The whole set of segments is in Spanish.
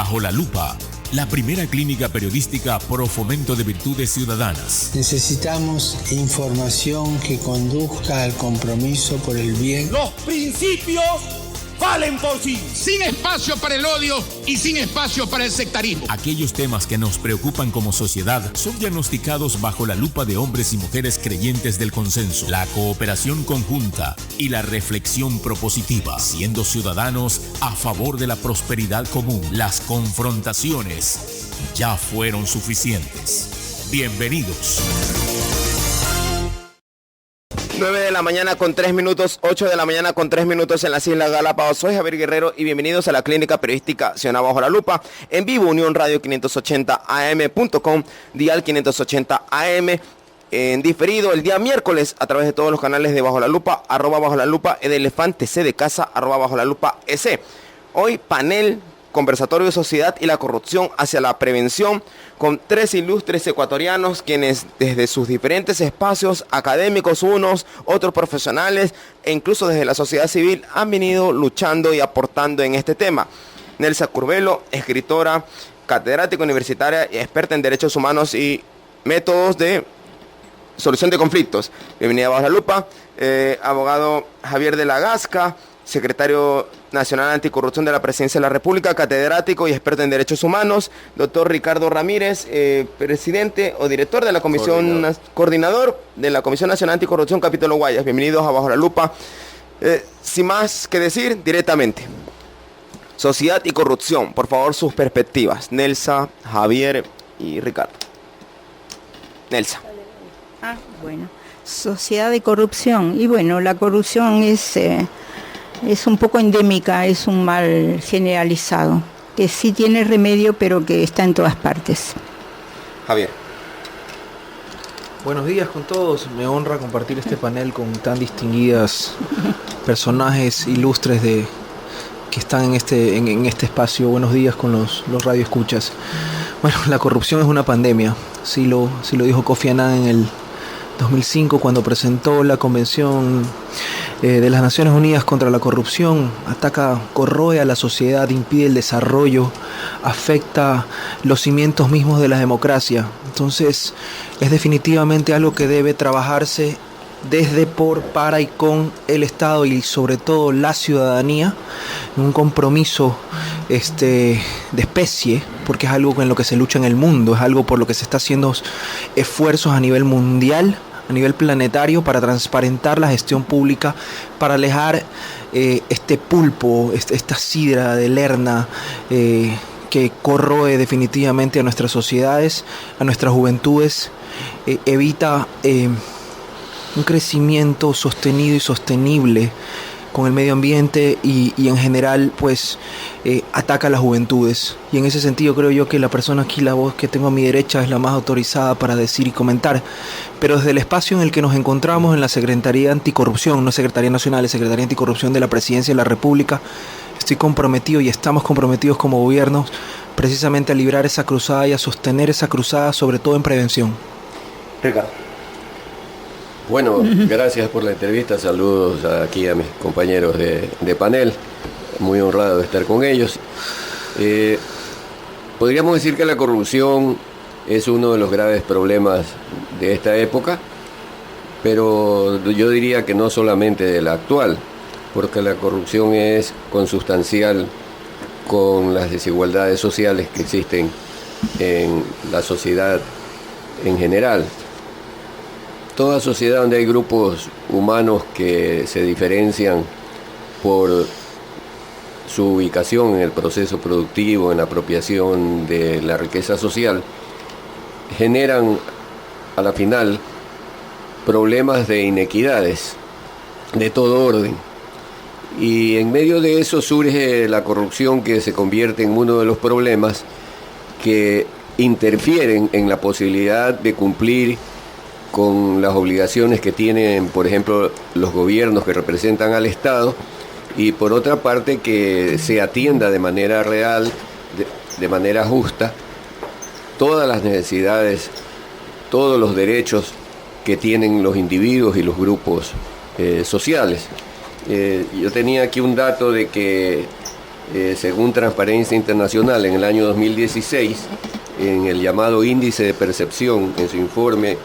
Bajo la Lupa, la primera clínica periodística pro fomento de virtudes ciudadanas. Necesitamos información que conduzca al compromiso por el bien. Los principios valen por sí. Sin espacio para el odio y sin espacio para el sectarismo. Aquellos temas que nos preocupan como sociedad son diagnosticados bajo la lupa de hombres y mujeres creyentes del consenso, la cooperación conjunta y la reflexión propositiva, siendo ciudadanos a favor de la prosperidad común. Las confrontaciones ya fueron suficientes. Bienvenidos. 9 de la mañana con 3 minutos, 8 de la mañana con 3 minutos en las Islas Galápagos. Soy Javier Guerrero y bienvenidos a la clínica periodística Ciudad Bajo la Lupa, en vivo, Unión Radio 580am.com, dial 580 AM, en diferido el día miércoles a través de todos los canales de Bajo la Lupa, @Bajo la Lupa, Edelefante, C de casa, @Bajo la Lupa, EC. Hoy panel, conversatorio de sociedad y la corrupción hacia la prevención, con 3 ilustres ecuatorianos quienes desde sus diferentes espacios académicos, unos, otros profesionales e incluso desde la sociedad civil han venido luchando y aportando en este tema. Nelsa Curvelo, escritora, catedrática universitaria y experta en derechos humanos y métodos de solución de conflictos. Bienvenida a Bajo la Lupa. Abogado Javier de la Gasca, secretario nacional anticorrupción de la Presidencia de la República, catedrático y experto en derechos humanos. Doctor Ricardo Ramírez, presidente o director de la Comisión, coordinador de la Comisión Nacional Anticorrupción, capítulo Guayas. Bienvenidos a Bajo la Lupa. Sin más que decir, directamente. Sociedad y corrupción, por favor, sus perspectivas. Nelsa, Javier y Ricardo. Nelsa. Bueno, sociedad de corrupción. Y bueno, la corrupción es un poco endémica, es un mal generalizado, que sí tiene remedio, pero que está en todas partes. Javier. Buenos días con todos. Me honra compartir este panel con tan distinguidas personajes ilustres que están en este espacio. Buenos días con los radioescuchas. Bueno, la corrupción es una pandemia. Sí lo dijo Kofi Annan en el 2005 cuando presentó la Convención de las Naciones Unidas contra la Corrupción. Ataca, corroe a la sociedad, impide el desarrollo, afecta los cimientos mismos de la democracia. Entonces es definitivamente algo que debe trabajarse desde, por, para y con el Estado y sobre todo la ciudadanía, en un compromiso de especie, porque es algo en lo que se lucha en el mundo, es algo por lo que se está haciendo esfuerzos a nivel mundial, a nivel planetario, para transparentar la gestión pública, para alejar este pulpo, esta sidra de Lerna que corroe definitivamente a nuestras sociedades, a nuestras juventudes, evita un crecimiento sostenido y sostenible con el medio ambiente y en general pues ataca a las juventudes. Y en ese sentido creo yo que la persona aquí, la voz que tengo a mi derecha, es la más autorizada para decir y comentar. Pero desde el espacio en el que nos encontramos en la Secretaría Anticorrupción, no Secretaría Nacional, es Secretaría Anticorrupción de la Presidencia de la República, estoy comprometido y estamos comprometidos como gobierno precisamente a librar esa cruzada y a sostener esa cruzada, sobre todo en prevención. Ricardo. Bueno, gracias por la entrevista, saludos aquí a mis compañeros de panel, muy honrado de estar con ellos. Podríamos decir que la corrupción es uno de los graves problemas de esta época, pero yo diría que no solamente de la actual, porque la corrupción es consustancial con las desigualdades sociales que existen en la sociedad en general. Toda sociedad donde hay grupos humanos que se diferencian por su ubicación en el proceso productivo, en la apropiación de la riqueza social, generan a la final problemas de inequidades de todo orden. Y en medio de eso surge la corrupción, que se convierte en uno de los problemas que interfieren en la posibilidad de cumplir con las obligaciones que tienen, por ejemplo, los gobiernos que representan al Estado, y por otra parte que se atienda de manera real, de manera justa, todas las necesidades, todos los derechos que tienen los individuos y los grupos sociales. Yo tenía aquí un dato de que según Transparencia Internacional, en el año 2016, en el llamado índice de percepción, en su informe,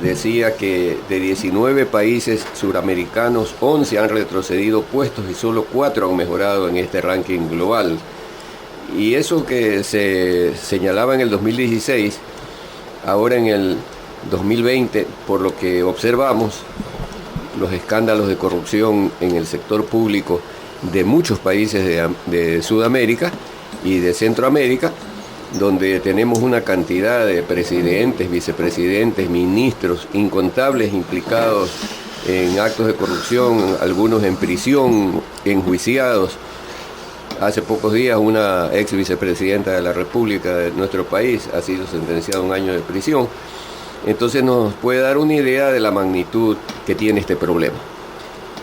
decía que de 19 países suramericanos, 11 han retrocedido puestos y solo 4 han mejorado en este ranking global. Y eso que se señalaba en el 2016, ahora en el 2020, por lo que observamos, los escándalos de corrupción en el sector público de muchos países de Sudamérica y de Centroamérica, donde tenemos una cantidad de presidentes, vicepresidentes, ministros, incontables implicados en actos de corrupción, algunos en prisión, enjuiciados. Hace pocos días una ex vicepresidenta de la República de nuestro país ha sido sentenciada a 1 año de prisión. Entonces nos puede dar una idea de la magnitud que tiene este problema.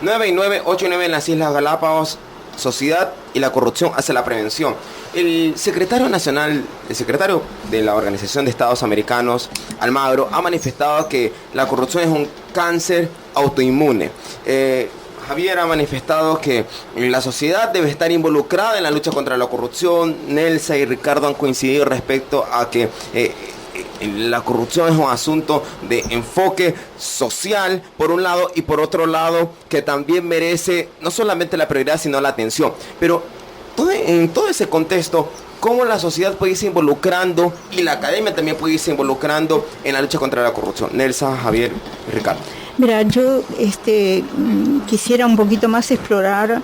98989 en las Islas Galápagos, sociedad y la corrupción hacia la prevención. El secretario de la Organización de Estados Americanos, Almagro, ha manifestado que la corrupción es un cáncer autoinmune. Javier ha manifestado que la sociedad debe estar involucrada en la lucha contra la corrupción. Nelsa y Ricardo han coincidido respecto a que la corrupción es un asunto de enfoque social, por un lado, y por otro lado, que también merece no solamente la prioridad, sino la atención. Pero en todo ese contexto, ¿cómo la sociedad puede irse involucrando y la academia también puede irse involucrando en la lucha contra la corrupción? Nelsa, Javier y Ricardo. Mira, yo quisiera un poquito más explorar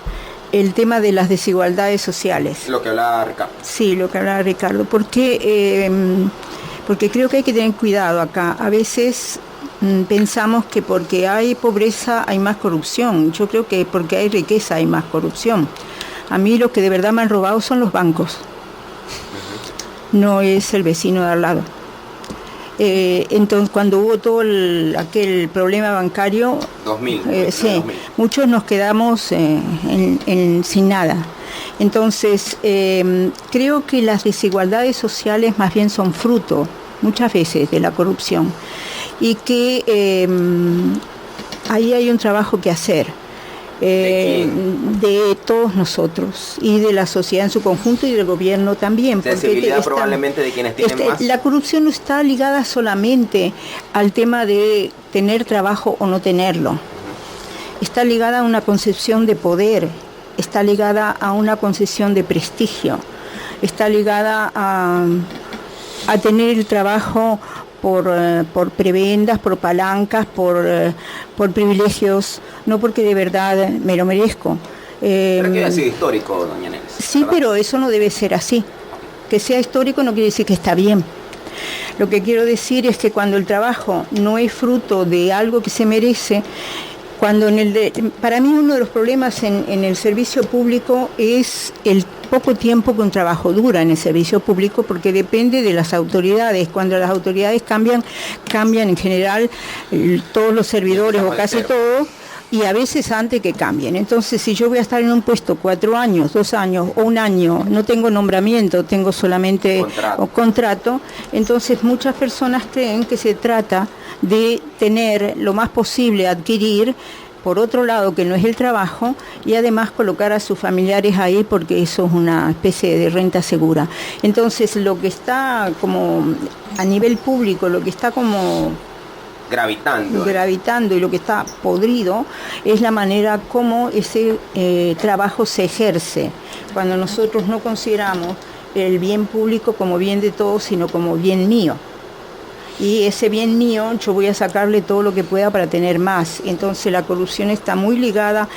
el tema de las desigualdades sociales. Lo que hablaba Ricardo. Sí, lo que hablaba Ricardo. Porque creo que hay que tener cuidado acá. A veces pensamos que porque hay pobreza hay más corrupción. Yo creo que porque hay riqueza hay más corrupción. A mí lo que de verdad me han robado son los bancos. No es el vecino de al lado. Entonces, cuando hubo todo aquel problema bancario, 2000, sí, 2000. Muchos nos quedamos sin nada. Entonces, creo que las desigualdades sociales más bien son fruto, muchas veces, de la corrupción. Y que ahí hay un trabajo que hacer. De todos nosotros y de la sociedad en su conjunto y del gobierno también. Sensibilidad probablemente de quienes tienen más. La corrupción no está ligada solamente al tema de tener trabajo o no tenerlo. Está ligada a una concepción de poder, está ligada a una concepción de prestigio, está ligada a tener el trabajo por prebendas, por palancas, por privilegios, no porque de verdad me lo merezco. Pero que ha sido histórico, doña Nelsa. Sí, ¿verdad? Pero eso no debe ser así. Que sea histórico no quiere decir que está bien. Lo que quiero decir es que cuando el trabajo no es fruto de algo que se merece, para mí uno de los problemas en el servicio público es el poco tiempo que un trabajo dura en el servicio público, porque depende de las autoridades. Cuando las autoridades cambian en general todos los servidores o casi todos, y a veces antes que cambien. Entonces, si yo voy a estar en un puesto 4 años, 2 años o 1 año, no tengo nombramiento, tengo solamente contrato, entonces muchas personas creen que se trata de tener lo más posible, adquirir, por otro lado, que no es el trabajo, y además colocar a sus familiares ahí porque eso es una especie de renta segura. Entonces, lo que está como a nivel público, lo que está como gravitando y lo que está podrido es la manera como ese trabajo se ejerce, cuando nosotros no consideramos el bien público como bien de todos, sino como bien mío. Y ese bien mío yo voy a sacarle todo lo que pueda para tener más. Entonces la corrupción está muy ligada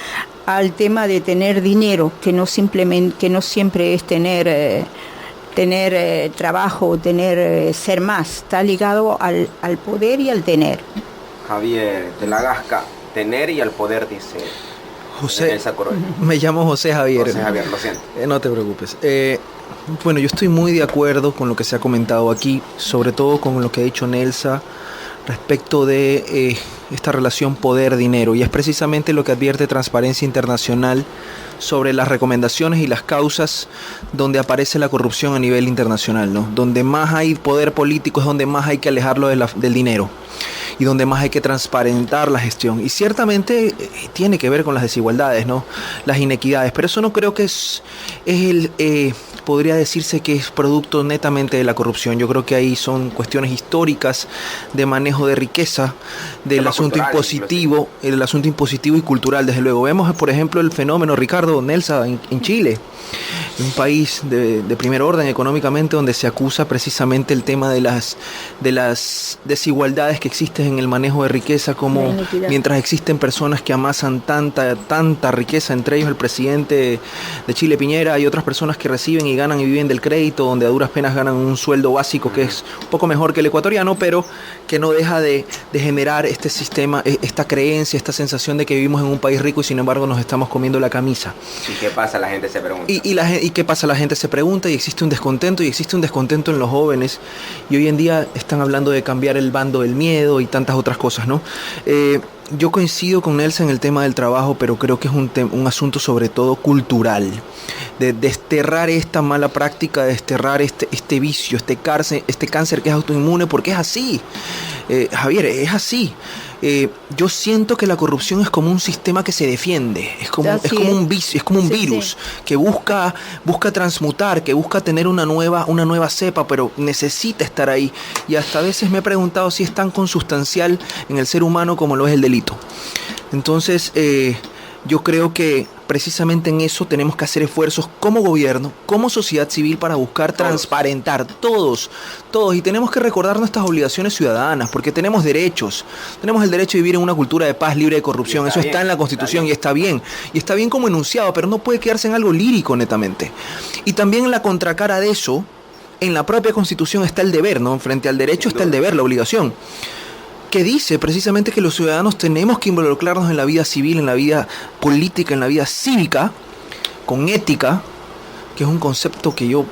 al tema de tener dinero, que no siempre es tener trabajo o ser más. Está ligado al poder y al tener. Javier de la Gasca, tener y al poder, dice José. Me llamo José Javier. José Javier, lo siento. No te preocupes. Bueno, yo estoy muy de acuerdo con lo que se ha comentado aquí, sobre todo con lo que ha dicho Nelsa respecto de esta relación poder-dinero, y es precisamente lo que advierte Transparencia Internacional sobre las recomendaciones y las causas donde aparece la corrupción a nivel internacional, ¿no? Donde más hay poder político es donde más hay que alejarlo del dinero. y donde más hay que transparentar la gestión. Y ciertamente tiene que ver con las desigualdades, ¿no? Las inequidades, pero eso no creo que podría decirse que es producto netamente de la corrupción. Yo creo que ahí son cuestiones históricas de manejo de riqueza, del asunto impositivo, el asunto impositivo y cultural, desde luego. Vemos, por ejemplo, el fenómeno Ricardo Nelsa en Chile, un país de primer orden económicamente, donde se acusa precisamente el tema de las desigualdades que existen en el manejo de riqueza, como mientras existen personas que amasan tanta riqueza, entre ellos el presidente de Chile, Piñera, hay otras personas que reciben y ganan y viven del crédito, donde a duras penas ganan un sueldo básico que es un poco mejor que el ecuatoriano, pero que no deja de generar este sistema, esta creencia, esta sensación de que vivimos en un país rico y sin embargo nos estamos comiendo la camisa. ¿Y qué pasa? La gente se pregunta. ¿Y qué pasa? La gente se pregunta y existe un descontento en los jóvenes, y hoy en día están hablando de cambiar el bando del miedo y tantas otras cosas, ¿no? Yo coincido con Nelson en el tema del trabajo, pero creo que es un asunto sobre todo cultural, de desterrar esta mala práctica, de desterrar este vicio, este cáncer que es autoinmune, porque es así, Javier, es así. Yo siento que la corrupción es como un sistema que se defiende, es como un vicio, es como un virus que busca transmutar, que busca tener una nueva cepa, pero necesita estar ahí. Y hasta a veces me he preguntado si es tan consustancial en el ser humano como lo es el delito. Entonces, yo creo que precisamente en eso tenemos que hacer esfuerzos como gobierno, como sociedad civil, para buscar transparentar todos, y tenemos que recordar nuestras obligaciones ciudadanas, porque tenemos derechos, tenemos el derecho a vivir en una cultura de paz, libre de corrupción, eso está en la Constitución y está bien como enunciado, pero no puede quedarse en algo lírico netamente. Y también en la contracara de eso, en la propia Constitución está el deber, ¿no? Frente al derecho está el deber, la obligación, que dice precisamente que los ciudadanos tenemos que involucrarnos en la vida civil, en la vida política, en la vida cívica, con ética, que es un concepto que yo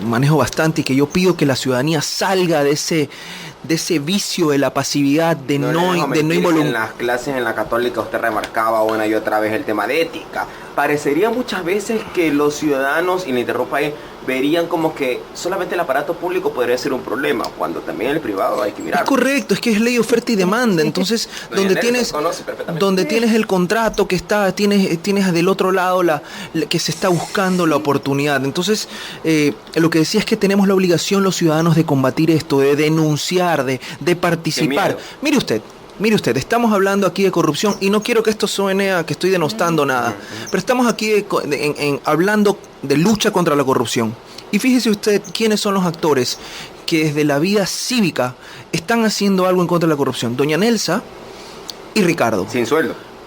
manejo bastante y que yo pido que la ciudadanía salga de ese vicio de la pasividad, de no involucrar. En las clases en la católica usted remarcaba una y otra vez el tema de ética. Parecería muchas veces que los ciudadanos, y le interrumpo ahí, verían como que solamente el aparato público podría ser un problema, cuando también el privado hay que mirar. Es correcto, es que es ley oferta y demanda. Entonces, donde tienes el contrato que está, tienes del otro lado que se está buscando la oportunidad. Entonces, lo que decía es que tenemos la obligación los ciudadanos de combatir esto, de denunciar, de participar. Mire usted, estamos hablando aquí de corrupción y no quiero que esto suene a que estoy denostando nada, pero estamos aquí hablando de lucha contra la corrupción. Y fíjese usted quiénes son los actores que desde la vida cívica están haciendo algo en contra de la corrupción. Doña Nelsa y Ricardo.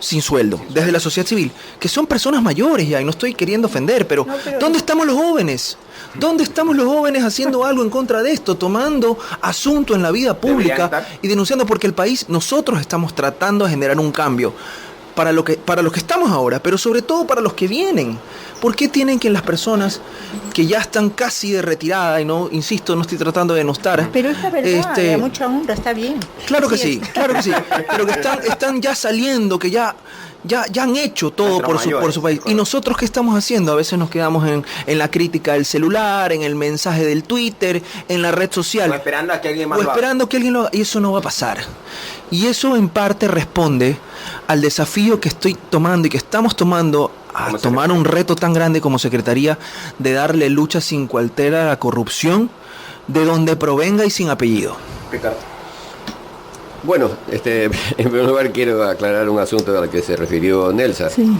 Sin sueldo, desde la sociedad civil, que son personas mayores ya, y no estoy queriendo ofender, pero ¿dónde estamos los jóvenes? ¿Dónde estamos los jóvenes haciendo algo en contra de esto, tomando asunto en la vida pública y denunciando? Porque el país, nosotros estamos tratando de generar un cambio para los que estamos ahora, pero sobre todo para los que vienen. ¿Por qué tienen que las personas que ya están casi de retirada, y no, insisto, no estoy tratando de denostar? Pero es la verdad, mucha honra, está bien. Claro que sí, pero que están ya saliendo, que ya han hecho todo por su país. Y nosotros, ¿qué estamos haciendo? A veces nos quedamos en la crítica del celular, en el mensaje del Twitter, en la red social. O esperando a que alguien más lo haga. Y eso no va a pasar. Y eso en parte responde al desafío que estoy tomando y que estamos tomando, a tomar un reto tan grande como Secretaría, de darle lucha sin coartel a la corrupción, de donde provenga y sin apellido. Ricardo. Bueno, en primer lugar quiero aclarar un asunto al que se refirió Nelsa. Sí.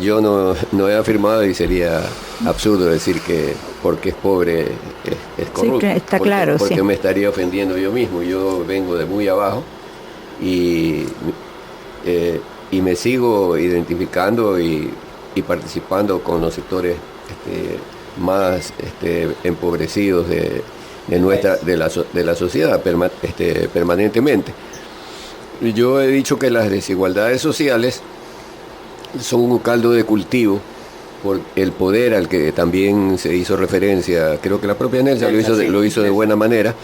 Yo no he afirmado, y sería absurdo decir que porque es pobre es corrupto. Sí, está claro. Porque me estaría ofendiendo yo mismo. Yo vengo de muy abajo y me sigo identificando y participando con los sectores más empobrecidos de la sociedad permanentemente. Yo he dicho que las desigualdades sociales son un caldo de cultivo por el poder al que también se hizo referencia. Creo que la propia Nelsa lo hizo de buena manera.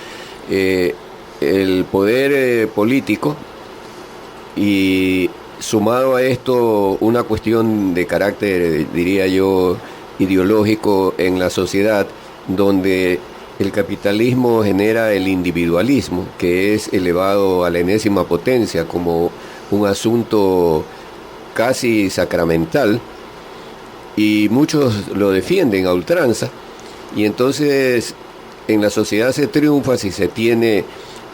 El poder político, y sumado a esto una cuestión de carácter, diría yo, ideológico en la sociedad, donde el capitalismo genera el individualismo, que es elevado a la enésima potencia como un asunto casi sacramental, y muchos lo defienden a ultranza, y entonces en la sociedad se triunfa si se tiene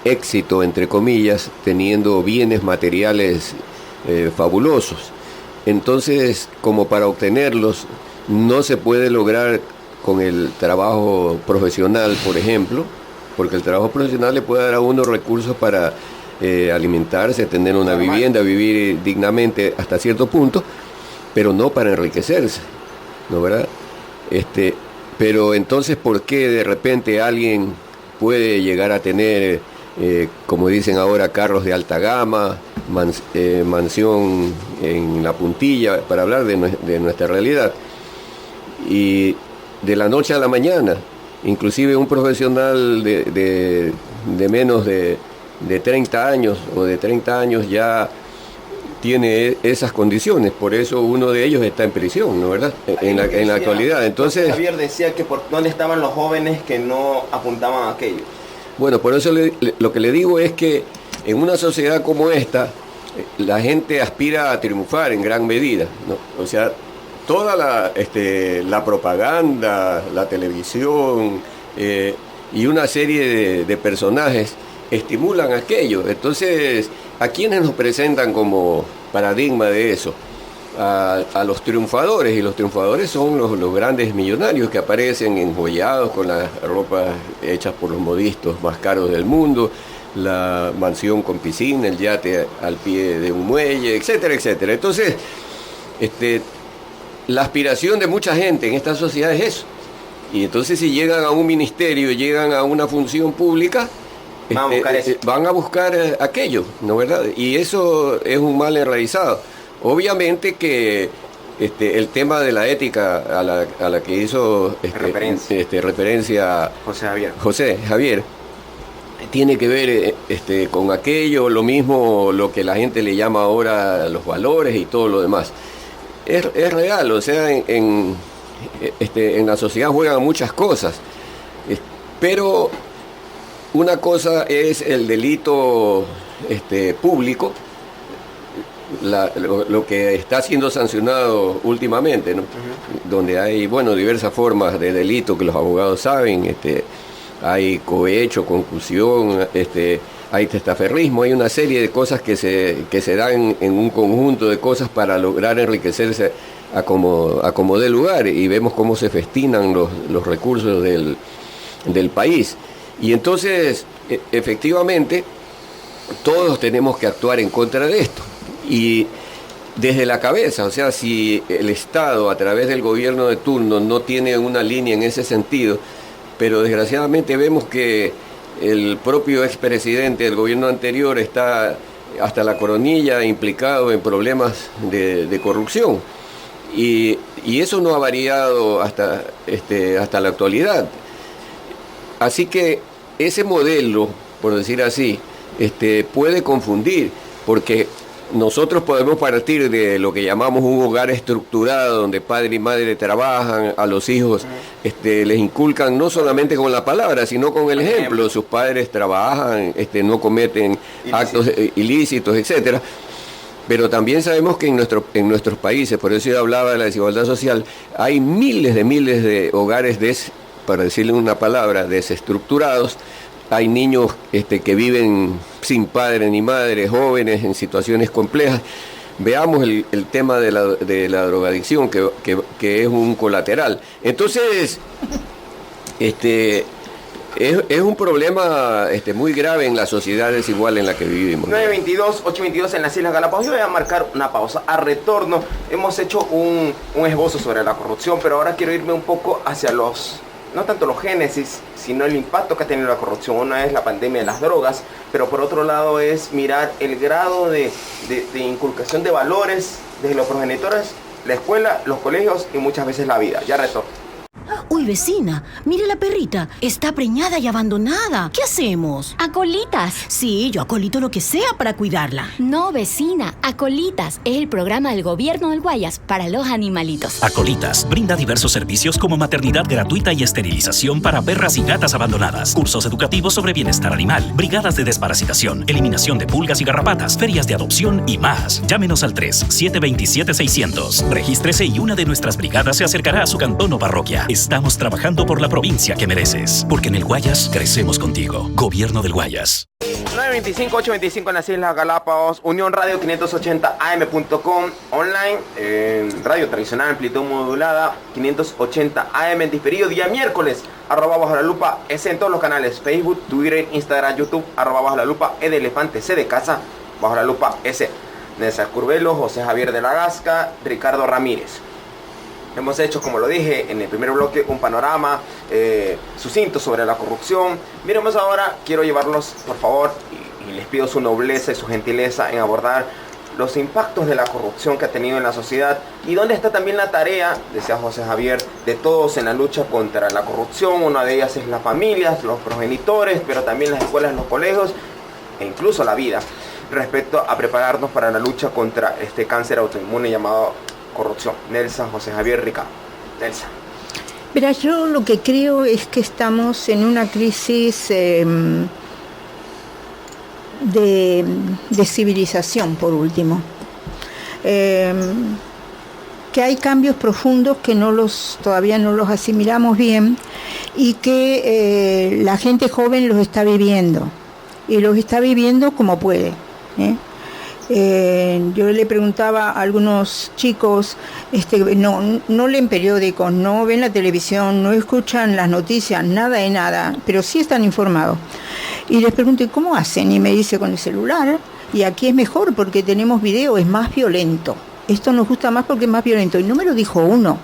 éxito, entre comillas, teniendo bienes materiales fabulosos. Entonces, como para obtenerlos no se puede lograr con el trabajo profesional, por ejemplo, porque el trabajo profesional le puede dar a uno recursos para alimentarse, tener una vivienda, vivir dignamente hasta cierto punto, pero no para enriquecerse, ¿no, verdad? Pero entonces, ¿por qué de repente alguien puede llegar a tener, como dicen ahora, carros de alta gama, mansión en la puntilla, para hablar de nuestra realidad? Y de la noche a la mañana, inclusive un profesional de menos de 30 años o de 30 años ya tiene esas condiciones, por eso uno de ellos está en prisión, ¿no, verdad? En la actualidad. Entonces, Javier decía que por dónde estaban los jóvenes que no apuntaban a aquello. Bueno, por eso lo que le digo es que en una sociedad como esta, la gente aspira a triunfar en gran medida, ¿no? O sea, toda la propaganda, la televisión y una serie de personajes estimulan aquello. Entonces, ¿a quiénes nos presentan como paradigma de eso? A los triunfadores, y los triunfadores son los grandes millonarios que aparecen enjollados con las ropas hechas por los modistos más caros del mundo, la mansión con piscina, el yate al pie de un muelle, etcétera, etcétera. Entonces, la aspiración de mucha gente en esta sociedad es eso. Y entonces, si llegan a un ministerio, llegan a una función pública, van a buscar aquello, ¿no, verdad? Y eso es un mal enraizado. Obviamente que el tema de la ética a la que hizo referencia José Javier tiene que ver con aquello, lo mismo lo que la gente le llama ahora los valores y todo lo demás. Es real, o sea, en la sociedad juegan muchas cosas, pero una cosa es el delito público, lo que está siendo sancionado últimamente, ¿no? Uh-huh. Donde hay, diversas formas de delito que los abogados saben, hay cohecho, concusión, hay testaferrismo, hay una serie de cosas que se dan en un conjunto de cosas para lograr enriquecerse a como dé lugar, y vemos cómo se festinan los recursos del país. Y entonces, efectivamente, todos tenemos que actuar en contra de esto. Y desde la cabeza, o sea, si el Estado, a través del gobierno de turno, no tiene una línea en ese sentido, pero desgraciadamente vemos que el propio expresidente del gobierno anterior está hasta la coronilla implicado en problemas de corrupción. Y eso no ha variado hasta la actualidad. Así que ese modelo, por decir así, puede confundir, porque nosotros podemos partir de lo que llamamos un hogar estructurado, donde padre y madre trabajan, a los hijos les inculcan no solamente con la palabra, sino con el ejemplo. Sus padres trabajan, no cometen actos ilícitos, etcétera. Pero también sabemos que en nuestros países, por eso yo hablaba de la desigualdad social, hay miles de hogares, para decirle una palabra, desestructurados. Hay niños que viven sin padre ni madre, jóvenes en situaciones complejas. Veamos el tema de la drogadicción, que es un colateral. Entonces, es un problema muy grave en la sociedad desigual en la que vivimos. 9:22, 8:22 en las Islas Galápagos. Yo voy a marcar una pausa. A retorno, hemos hecho un esbozo sobre la corrupción, pero ahora quiero irme un poco hacia no tanto los génesis, sino el impacto que ha tenido la corrupción. Una es la pandemia de las drogas, pero por otro lado es mirar el grado de inculcación de valores desde los progenitores, la escuela, los colegios y muchas veces la vida. Ya retorno. Uy, vecina, mire la perrita. Está preñada y abandonada. ¿Qué hacemos? Acolitas. Sí, yo acolito lo que sea para cuidarla. No, vecina. Acolitas es el programa del gobierno del Guayas para los animalitos. Acolitas brinda diversos servicios como maternidad gratuita y esterilización para perras y gatas abandonadas, cursos educativos sobre bienestar animal, brigadas de desparasitación, eliminación de pulgas y garrapatas, ferias de adopción y más. Llámenos al 3-727-600. Regístrese y una de nuestras brigadas se acercará a su cantón o parroquia. Estamos trabajando por la provincia que mereces, porque en el Guayas crecemos contigo. Gobierno del Guayas. 925, 825 en las Islas Galápagos, Unión Radio 580am.com, online, radio tradicional, amplitud modulada, 580 AM en diferido, día miércoles, @bajo la lupa, en todos los canales, Facebook, Twitter, Instagram, YouTube, @bajo la lupa, de elefante, C de casa, bajo la lupa, Nelson Curbelo, José Javier de la Gasca, Ricardo Ramírez. Hemos hecho, como lo dije en el primer bloque, un panorama sucinto sobre la corrupción. Miremos ahora, quiero llevarlos, por favor, y les pido su nobleza y su gentileza en abordar los impactos de la corrupción que ha tenido en la sociedad y dónde está también la tarea, decía José Javier, de todos en la lucha contra la corrupción. Una de ellas es las familias, los progenitores, pero también las escuelas, los colegios e incluso la vida, respecto a prepararnos para la lucha contra este cáncer autoinmune llamado corrupción. Nelson, José Javier, Ricardo. Nelson. Verá, yo lo que creo es que estamos en una crisis de civilización, por último. Que hay cambios profundos que todavía no los asimilamos bien y que la gente joven los está viviendo. Y los está viviendo como puede. Yo le preguntaba a algunos chicos, no leen periódicos, no ven la televisión, no escuchan las noticias, nada de nada, pero sí están informados. Y les pregunto, ¿cómo hacen? Y me dice, con el celular, y aquí es mejor porque tenemos video, es más violento. Esto nos gusta más porque es más violento. Y no me lo dijo uno,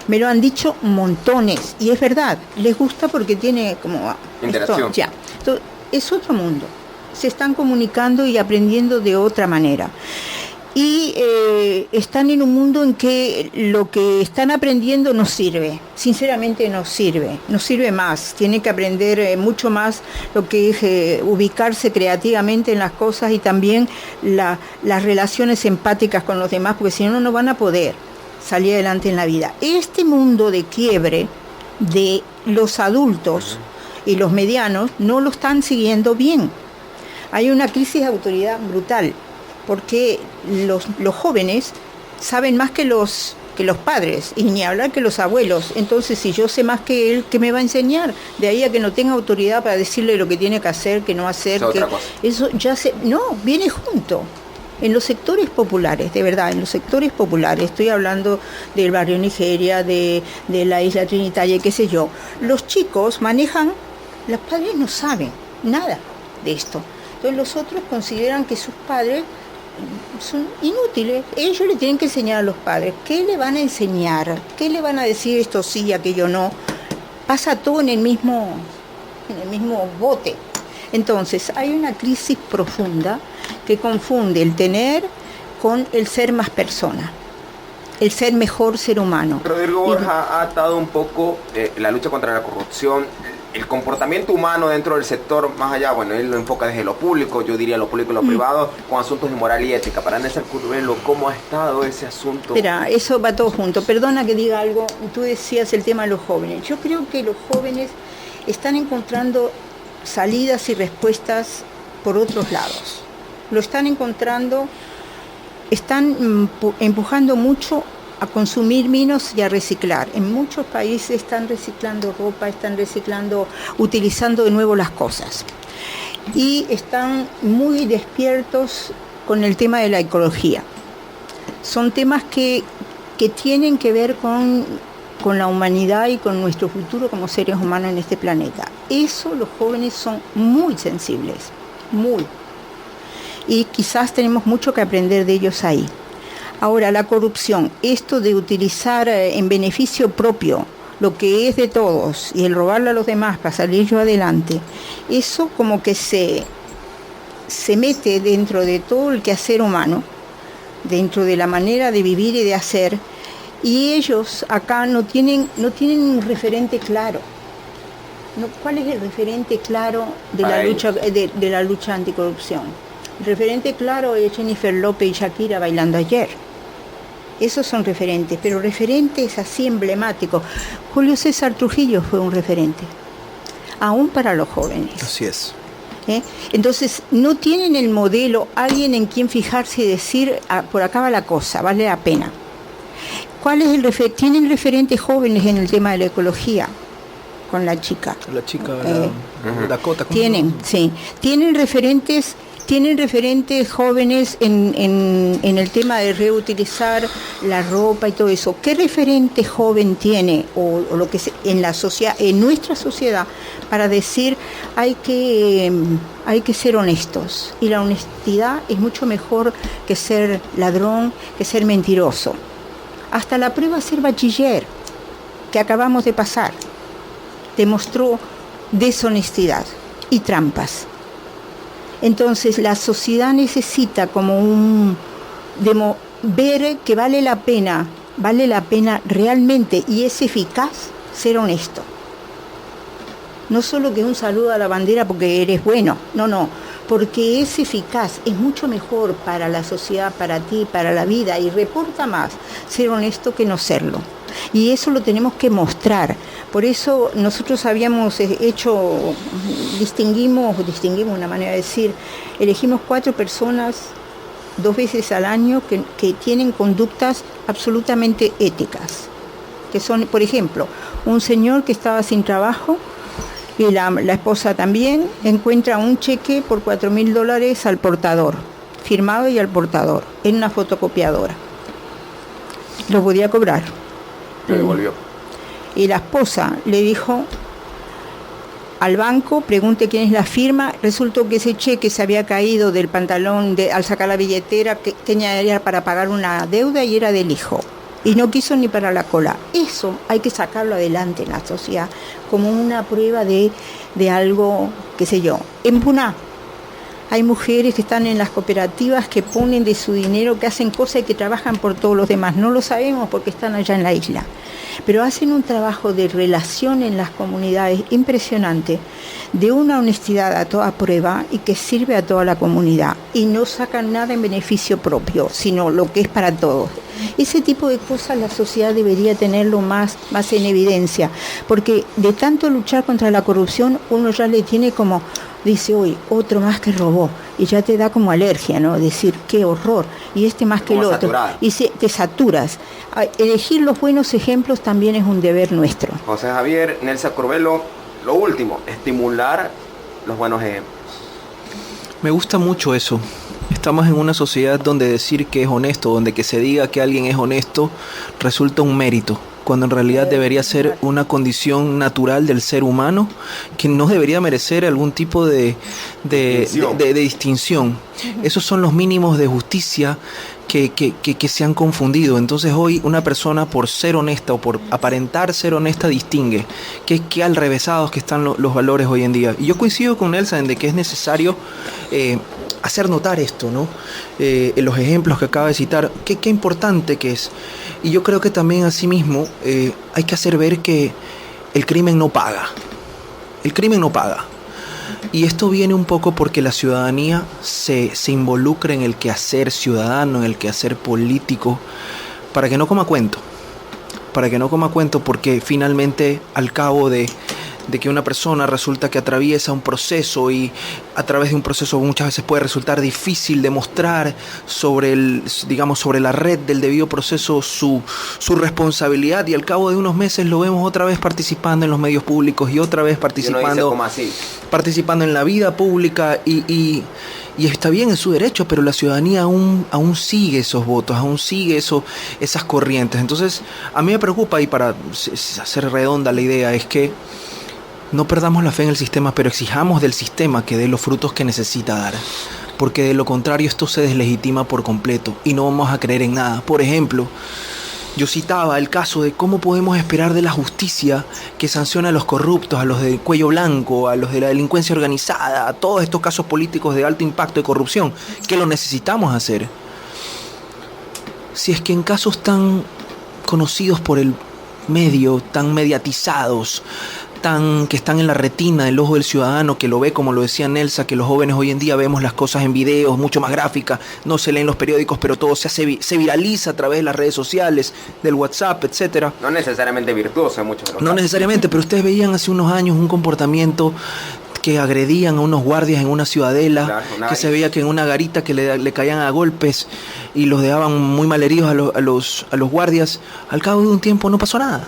me lo han dicho montones, y es verdad, les gusta porque tiene como interacción. Entonces, es otro mundo. Se están comunicando y aprendiendo de otra manera. Y están en un mundo en que lo que están aprendiendo no sirve, sinceramente no sirve más. Tiene que aprender mucho más lo que es ubicarse creativamente en las cosas y también las relaciones empáticas con los demás, porque si no, no van a poder salir adelante en la vida. Este mundo de quiebre de los adultos y los medianos no lo están siguiendo bien. Hay una crisis de autoridad brutal, porque los jóvenes saben más que los padres, y ni hablar que los abuelos. Entonces, si yo sé más que él, ¿qué me va a enseñar? De ahí a que no tenga autoridad para decirle lo que tiene que hacer, que no hacer. Eso ya viene junto. En los sectores populares, de verdad, en los sectores populares, estoy hablando del barrio Nigeria, de la isla Trinitaria, qué sé yo, los chicos manejan, los padres no saben nada de esto. Entonces los otros consideran que sus padres son inútiles. Ellos le tienen que enseñar a los padres. ¿Qué le van a enseñar? ¿Qué le van a decir esto sí, aquello no? Pasa todo en el mismo bote. Entonces hay una crisis profunda que confunde el tener con el ser más persona, el ser mejor ser humano. Rodrigo Borja ha atado un poco la lucha contra la corrupción, el comportamiento humano dentro del sector, más allá, bueno, él lo enfoca desde lo público, yo diría lo público y lo privado, con asuntos de moral y ética. Para Nelson Curbelo, ¿cómo ha estado ese asunto? Mira, eso va todo junto. Perdona que diga algo, tú decías el tema de los jóvenes. Yo creo que los jóvenes están encontrando salidas y respuestas por otros lados. Lo están encontrando, están empujando mucho a consumir menos y a reciclar. En muchos países están reciclando ropa, están utilizando de nuevo las cosas. Y están muy despiertos con el tema de la ecología. Son temas que tienen que ver con la humanidad y con nuestro futuro como seres humanos en este planeta. Eso los jóvenes son muy sensibles, muy. Y quizás tenemos mucho que aprender de ellos ahí. Ahora, la corrupción, esto de utilizar en beneficio propio lo que es de todos y el robarlo a los demás para salir yo adelante, eso como que se mete dentro de todo el quehacer humano, dentro de la manera de vivir y de hacer, Y ellos acá no tienen un referente claro. ¿Cuál es el referente claro de la lucha anticorrupción? El referente claro es Jennifer López y Shakira bailando ayer. Esos son referentes, pero referentes así emblemáticos. Julio César Trujillo fue un referente, aún para los jóvenes. Así es. Entonces, no tienen el modelo, alguien en quien fijarse y decir, por acá va la cosa, vale la pena. ¿Cuál es el referente? Tienen referentes jóvenes en el tema de la ecología, con la chica. La chica, Dakota. Tienen referentes jóvenes en el tema de reutilizar la ropa y todo eso. ¿Qué referente joven tiene o lo que en la sociedad, en nuestra sociedad, para decir hay que ser honestos? Y la honestidad es mucho mejor que ser ladrón, que ser mentiroso. Hasta la prueba de ser bachiller que acabamos de pasar demostró deshonestidad y trampas. Entonces la sociedad necesita ver que vale la pena realmente y es eficaz ser honesto. No solo que un saludo a la bandera porque eres bueno, no, porque es eficaz, es mucho mejor para la sociedad, para ti, para la vida, y reporta más ser honesto que no serlo. Y eso lo tenemos que mostrar. Por eso nosotros habíamos distinguimos una manera de decir, elegimos 4 personas 2 veces al año que tienen conductas absolutamente éticas. Que son, por ejemplo, un señor que estaba sin trabajo, y la esposa también, encuentra un cheque por $4.000 al portador, firmado y al portador, en una fotocopiadora. Lo podía cobrar. Lo devolvió. Y la esposa le dijo al banco, pregunte quién es la firma. Resultó que ese cheque se había caído del pantalón al sacar la billetera, que tenía para pagar una deuda y era del hijo. Y no quiso ni para la cola. Eso hay que sacarlo adelante en la sociedad como una prueba de algo, qué sé yo. En Puná hay mujeres que están en las cooperativas que ponen de su dinero, que hacen cosas y que trabajan por todos los demás. No lo sabemos porque están allá en la isla. Pero hacen un trabajo de relación en las comunidades impresionante, de una honestidad a toda prueba y que sirve a toda la comunidad. Y no sacan nada en beneficio propio, sino lo que es para todos. Ese tipo de cosas la sociedad debería tenerlo más en evidencia, porque de tanto luchar contra la corrupción uno ya le tiene como, dice hoy, otro más que robó, y ya te da como alergia, ¿no? Decir, qué horror, y este más que el otro, saturado. Y te saturas. Elegir los buenos ejemplos también es un deber nuestro. José Javier, Nelsa Corbelo, lo último, estimular los buenos ejemplos. Me gusta mucho eso. Estamos en una sociedad donde decir que es honesto, donde que se diga que alguien es honesto, resulta un mérito, cuando en realidad debería ser una condición natural del ser humano que no debería merecer algún tipo de distinción. Esos son los mínimos de justicia que se han confundido. Entonces hoy una persona por ser honesta o por aparentar ser honesta distingue. Qué alrevesados que están los valores hoy en día. Y yo coincido con Nelsa en de que es necesario hacer notar esto, ¿no? En los ejemplos que acaba de citar, qué importante que es. Y yo creo que también asimismo hay que hacer ver que el crimen no paga. El crimen no paga. Y esto viene un poco porque la ciudadanía se involucra en el quehacer ciudadano, en el quehacer político, para que no coma cuento. Para que no coma cuento, porque finalmente al cabo de que una persona resulta que atraviesa un proceso y a través de un proceso muchas veces puede resultar difícil demostrar sobre la red del debido proceso su responsabilidad, y al cabo de unos meses lo vemos otra vez participando en los medios públicos y otra vez participando en la vida pública y está bien, es su derecho, pero la ciudadanía aún sigue esos votos, aún sigue esas corrientes. Entonces a mí me preocupa, y para hacer redonda la idea, es que no perdamos la fe en el sistema, pero exijamos del sistema que dé los frutos que necesita dar, porque de lo contrario esto se deslegitima por completo y no vamos a creer en nada. Por ejemplo, yo citaba el caso de cómo podemos esperar de la justicia que sanciona a los corruptos, a los de cuello blanco, a los de la delincuencia organizada, a todos estos casos políticos de alto impacto de corrupción, que lo necesitamos hacer. Si es que en casos tan conocidos por el medio, tan mediatizados, que están en la retina del ojo del ciudadano, que lo ve, como lo decía Nelsa, que los jóvenes hoy en día vemos las cosas en videos, mucho más gráficas, no se leen los periódicos, pero todo se viraliza a través de las redes sociales, del WhatsApp, etcétera. No necesariamente virtuoso en muchos de los casos. No necesariamente, pero ustedes veían hace unos años un comportamiento que agredían a unos guardias en una ciudadela, claro, que se veía que en una garita que le caían a golpes y los dejaban muy malheridos a los guardias. Al cabo de un tiempo no pasó nada.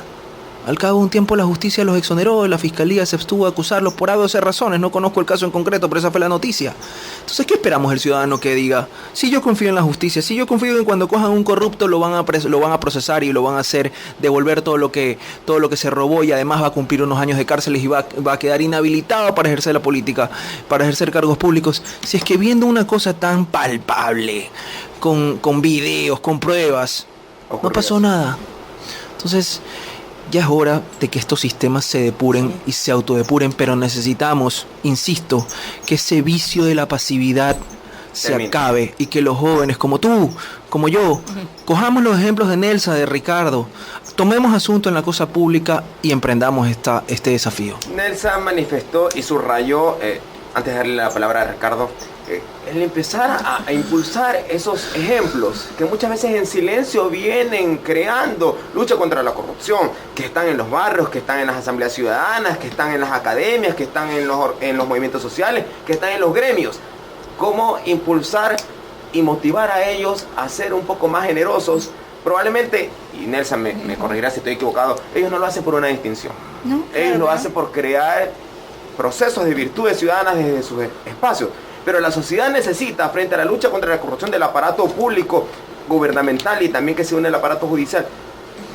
Al cabo de un tiempo la justicia los exoneró, la fiscalía se abstuvo de acusarlos por A o C razones. No conozco el caso en concreto, pero esa fue la noticia. Entonces, ¿qué esperamos el ciudadano que diga? Si yo confío en la justicia, si yo confío en cuando cojan un corrupto lo van a procesar y lo van a hacer devolver todo lo que se robó, y además va a cumplir unos años de cárcel y va a quedar inhabilitado para ejercer la política, para ejercer cargos públicos. Si es que viendo una cosa tan palpable, con videos, con pruebas, no pasó nada. Entonces, ya es hora de que estos sistemas se depuren y se autodepuren, pero necesitamos, insisto, que ese vicio de la pasividad se acabe y que los jóvenes como tú, como yo, cojamos los ejemplos de Nelsa, de Ricardo, tomemos asunto en la cosa pública y emprendamos este desafío. Nelsa manifestó y subrayó, antes de darle la palabra a Ricardo, el empezar a impulsar esos ejemplos que muchas veces en silencio vienen creando lucha contra la corrupción, que están en los barrios, que están en las asambleas ciudadanas, que están en las academias, que están en los movimientos sociales, que están en los gremios. Cómo impulsar y motivar a ellos a ser un poco más generosos. Probablemente, y Nelsa me corregirá si estoy equivocado, ellos no lo hacen por una distinción. No, ellos lo hacen por crear procesos de virtudes ciudadanas desde sus espacios. Pero la sociedad necesita, frente a la lucha contra la corrupción del aparato público, gubernamental y también que se une al aparato judicial,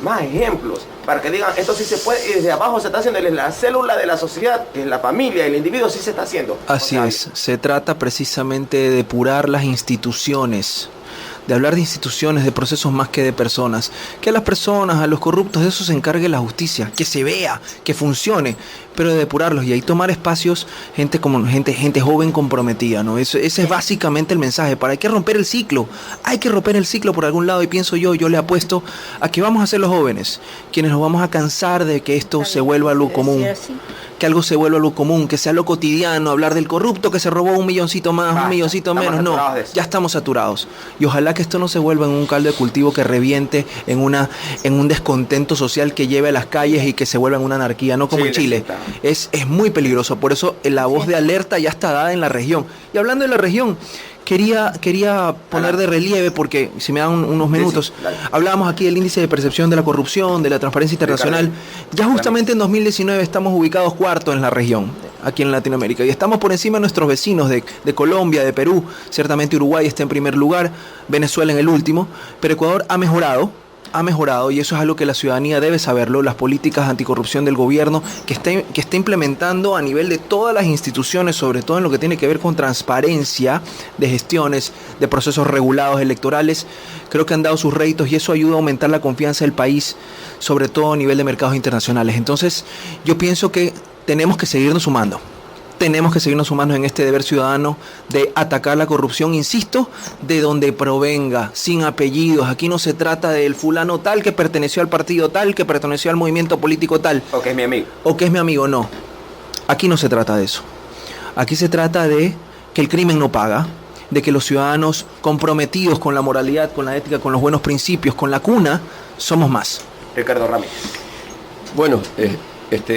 más ejemplos para que digan, esto sí se puede, y desde abajo se está haciendo, la célula de la sociedad, que es la familia, el individuo, sí se está haciendo. Así es, se trata precisamente de depurar las instituciones, de hablar de instituciones, de procesos más que de personas. Que a las personas, a los corruptos, de eso se encargue la justicia, que se vea, que funcione, pero de depurarlos y ahí tomar espacios, gente joven comprometida, ¿no? Ese es básicamente el mensaje. Hay que romper el ciclo, por algún lado, y pienso yo le apuesto a que vamos a ser los jóvenes quienes nos vamos a cansar de que esto se vuelva algo común. Que algo se vuelva algo común, que sea lo cotidiano, hablar del corrupto que se robó un milloncito más, un milloncito menos. No, ya estamos saturados. Y ojalá que esto no se vuelva en un caldo de cultivo que reviente en un descontento social que lleve a las calles y que se vuelva en una anarquía, no como en Chile. Es muy peligroso. Por eso la voz de alerta ya está dada en la región. Y hablando de la región, quería poner de relieve, porque si me dan unos minutos, hablábamos aquí del índice de percepción de la corrupción, de la transparencia internacional. Ya justamente en 2019 estamos ubicados cuarto en la región, aquí en Latinoamérica, y estamos por encima de nuestros vecinos de Colombia, de Perú. Ciertamente Uruguay está en primer lugar, Venezuela en el último, pero Ecuador ha mejorado, y eso es algo que la ciudadanía debe saberlo. Las políticas anticorrupción del gobierno que está implementando a nivel de todas las instituciones, sobre todo en lo que tiene que ver con transparencia de gestiones, de procesos regulados electorales, creo que han dado sus réditos y eso ayuda a aumentar la confianza del país, sobre todo a nivel de mercados internacionales. Entonces, yo pienso que tenemos que seguirnos sumando. Tenemos que seguirnos sumando en este deber ciudadano de atacar la corrupción, insisto, de donde provenga, sin apellidos. Aquí no se trata del fulano tal que perteneció al partido tal, que perteneció al movimiento político tal. O que es mi amigo. O que es mi amigo, no. Aquí no se trata de eso. Aquí se trata de que el crimen no paga, de que los ciudadanos comprometidos con la moralidad, con la ética, con los buenos principios, con la cuna, somos más. Ricardo Ramírez. Bueno,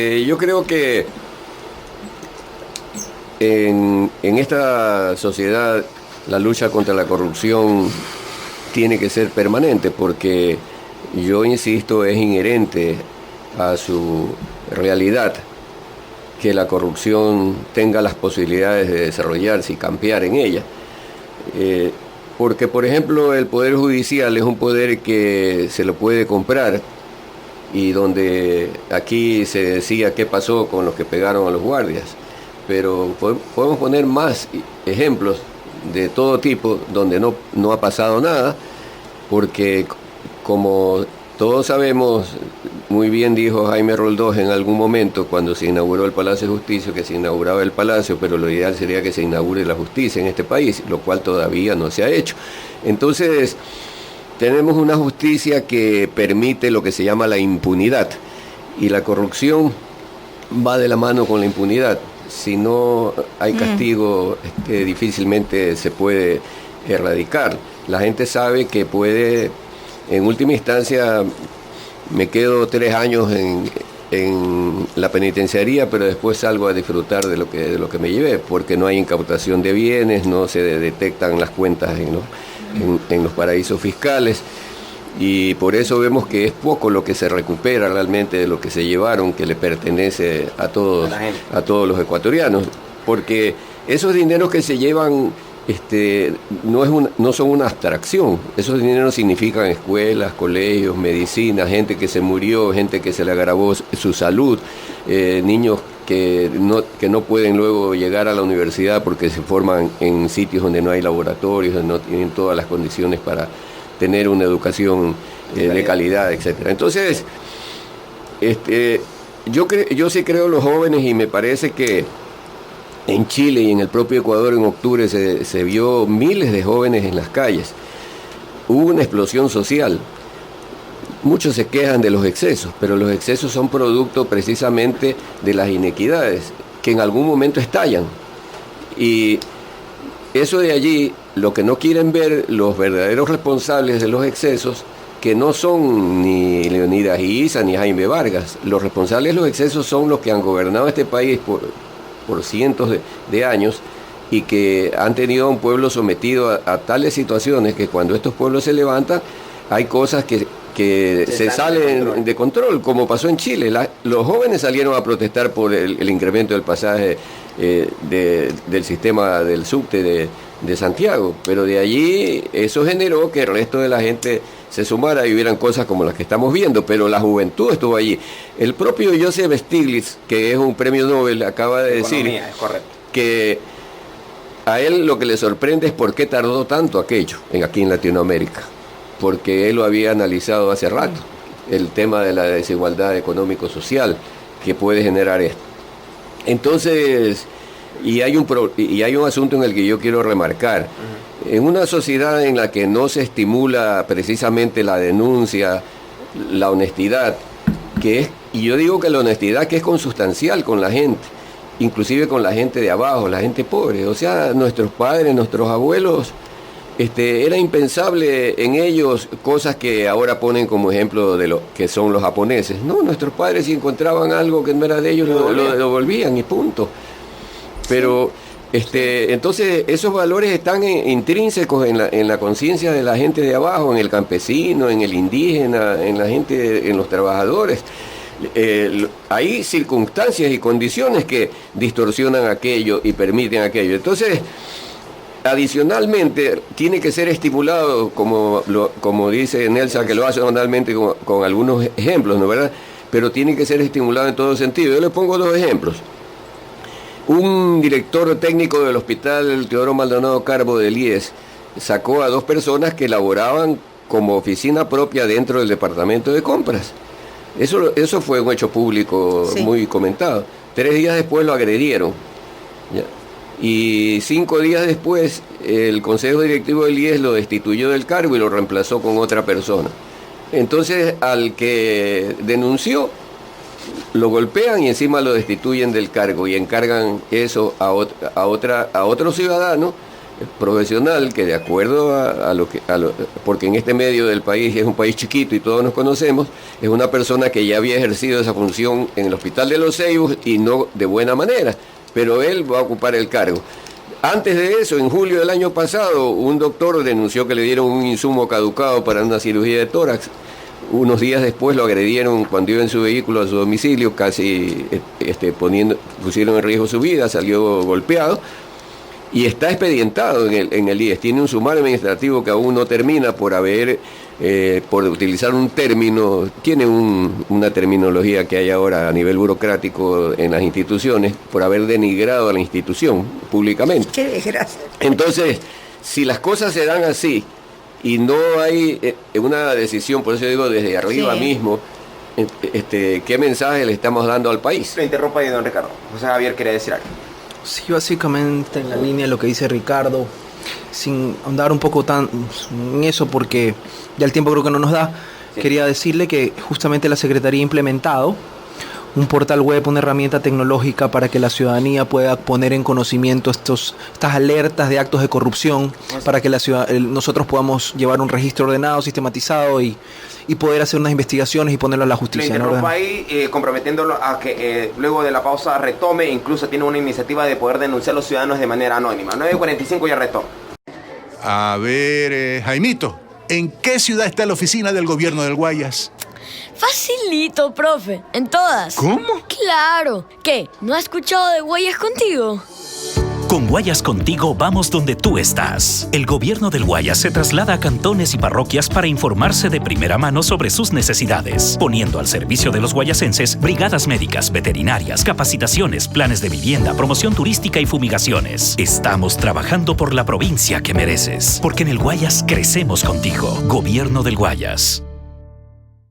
yo creo que en esta sociedad la lucha contra la corrupción tiene que ser permanente, porque yo insisto, es inherente a su realidad que la corrupción tenga las posibilidades de desarrollarse y campear en ella. Porque, por ejemplo, el Poder Judicial es un poder que se lo puede comprar, y donde aquí se decía qué pasó con los que pegaron a los guardias. Pero podemos poner más ejemplos de todo tipo donde no ha pasado nada, porque como todos sabemos, muy bien dijo Jaime Roldós en algún momento cuando se inauguró el Palacio de Justicia, que se inauguraba el Palacio, pero lo ideal sería que se inaugure la justicia en este país, lo cual todavía no se ha hecho. Entonces, tenemos una justicia que permite lo que se llama la impunidad, y la corrupción va de la mano con la impunidad. Si no hay castigo, difícilmente se puede erradicar. La gente sabe que puede, en última instancia, me quedo 3 años en la penitenciaría, pero después salgo a disfrutar de lo que me llevé, porque no hay incautación de bienes, no se detectan las cuentas en los paraísos fiscales, y por eso vemos que es poco lo que se recupera realmente de lo que se llevaron, que le pertenece a todos los ecuatorianos, porque esos dineros que se llevan no son una abstracción. Esos dineros significan escuelas, colegios, medicina, gente que se murió, gente que se le agravó su salud, niños que no pueden luego llegar a la universidad porque se forman en sitios donde no hay laboratorios, donde no tienen todas las condiciones para tener una educación de calidad, etcétera. Entonces, yo sí creo en los jóvenes, y me parece que en Chile y en el propio Ecuador en octubre se vio miles de jóvenes en las calles. Hubo una explosión social. Muchos se quejan de los excesos, pero los excesos son producto precisamente de las inequidades que en algún momento estallan. Y eso de allí, lo que no quieren ver los verdaderos responsables de los excesos, que no son ni Leonidas Iza ni Jaime Vargas. Los responsables de los excesos son los que han gobernado este país por cientos de años, y que han tenido a un pueblo sometido a tales situaciones que cuando estos pueblos se levantan, hay cosas que se salen de control, como pasó en Chile. Los jóvenes salieron a protestar por el incremento del pasaje del sistema del subte de Santiago, pero de allí eso generó que el resto de la gente se sumara y hubieran cosas como las que estamos viendo, pero la juventud estuvo allí. El propio Joseph Stiglitz, que es un premio Nobel, acaba de decir que a él lo que le sorprende es por qué tardó tanto aquello aquí en Latinoamérica, porque él lo había analizado hace rato, el tema de la desigualdad económico-social que puede generar esto. Entonces, y hay un asunto en el que yo quiero remarcar. En una sociedad en la que no se estimula precisamente la denuncia, la honestidad, y yo digo que la honestidad que es consustancial con la gente, inclusive con la gente de abajo, la gente pobre, o sea, nuestros padres, nuestros abuelos, era impensable en ellos cosas que ahora ponen como ejemplo de lo que son los japoneses. No, nuestros padres, si encontraban algo que no era de ellos, lo devolvían y punto. Pero entonces esos valores están intrínsecos en la conciencia de la gente de abajo, en el campesino, en el indígena, en la gente, en los trabajadores. Hay circunstancias y condiciones que distorsionan aquello y permiten aquello. Entonces, adicionalmente, tiene que ser estimulado, como dice Nelsa, que lo hace normalmente con algunos ejemplos, ¿no es verdad? Pero tiene que ser estimulado en todo sentido. Yo les pongo 2 ejemplos. Un director técnico del Hospital Teodoro Maldonado Carbo del IES sacó a 2 personas que laboraban como oficina propia dentro del departamento de compras. Eso fue un hecho público muy comentado. 3 días después lo agredieron. ¿Ya? Y 5 días después el Consejo Directivo del IES lo destituyó del cargo y lo reemplazó con otra persona. Entonces al que denunció lo golpean y encima lo destituyen del cargo y encargan eso a otro ciudadano profesional que, de acuerdo porque en este medio del país es un país chiquito y todos nos conocemos, es una persona que ya había ejercido esa función en el Hospital de los Ceibos y no de buena manera, pero él va a ocupar el cargo. Antes de eso, en julio del año pasado, un doctor denunció que le dieron un insumo caducado para una cirugía de tórax. Unos días después lo agredieron cuando iba en su vehículo a su domicilio, casi pusieron en riesgo su vida, salió golpeado y está expedientado en el IES. Tiene un sumario administrativo que aún no termina por utilizar un término, tiene una terminología que hay ahora a nivel burocrático en las instituciones, por haber denigrado a la institución públicamente. Qué desgracia. Entonces, si las cosas se dan así, y no hay una decisión, por eso digo desde arriba mismo, ¿qué mensaje le estamos dando al país? Lo interrumpa ahí, don Ricardo. José Javier quería decir algo. Sí, básicamente en la línea de lo que dice Ricardo, sin ahondar un poco tan en eso, porque ya el tiempo creo que no nos da, quería decirle que justamente la Secretaría ha implementado un portal web, una herramienta tecnológica para que la ciudadanía pueda poner en conocimiento estas alertas de actos de corrupción, para que nosotros podamos llevar un registro ordenado, sistematizado y poder hacer unas investigaciones y ponerlo a la justicia. Le interrumpo ahí, comprometiéndolo a que luego de la pausa retome, incluso tiene una iniciativa de poder denunciar a los ciudadanos de manera anónima. 9:45 ya retoma. A ver, Jaimito, ¿en qué ciudad está la oficina del gobierno del Guayas? Facilito, profe. En todas. ¿Cómo? Claro. ¿Qué? ¿No has escuchado de Guayas Contigo? Con Guayas Contigo vamos donde tú estás. El gobierno del Guayas se traslada a cantones y parroquias para informarse de primera mano sobre sus necesidades, poniendo al servicio de los guayasenses brigadas médicas, veterinarias, capacitaciones, planes de vivienda, promoción turística y fumigaciones. Estamos trabajando por la provincia que mereces, porque en el Guayas crecemos contigo. Gobierno del Guayas.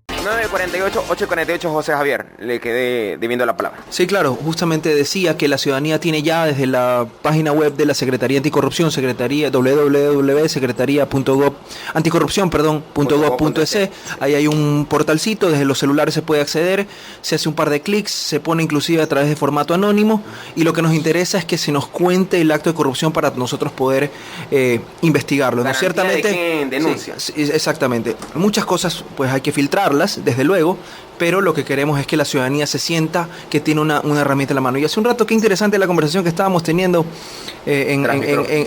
9:48, 8:48, José Javier, le quedé debiendo la palabra. Sí, claro, justamente decía que la ciudadanía tiene ya desde la página web de la Secretaría Anticorrupción, www.secretaría.gov.es, ahí hay un portalcito, desde los celulares se puede acceder, se hace un par de clics, se pone inclusive a través de formato anónimo, y lo que nos interesa es que se nos cuente el acto de corrupción para nosotros poder investigarlo, ¿no? Ciertamente, de quién denuncia. Sí, exactamente. Muchas cosas pues hay que filtrarlas, desde luego, pero lo que queremos es que la ciudadanía se sienta que tiene una herramienta en la mano. Y hace un rato, qué interesante la conversación que estábamos teniendo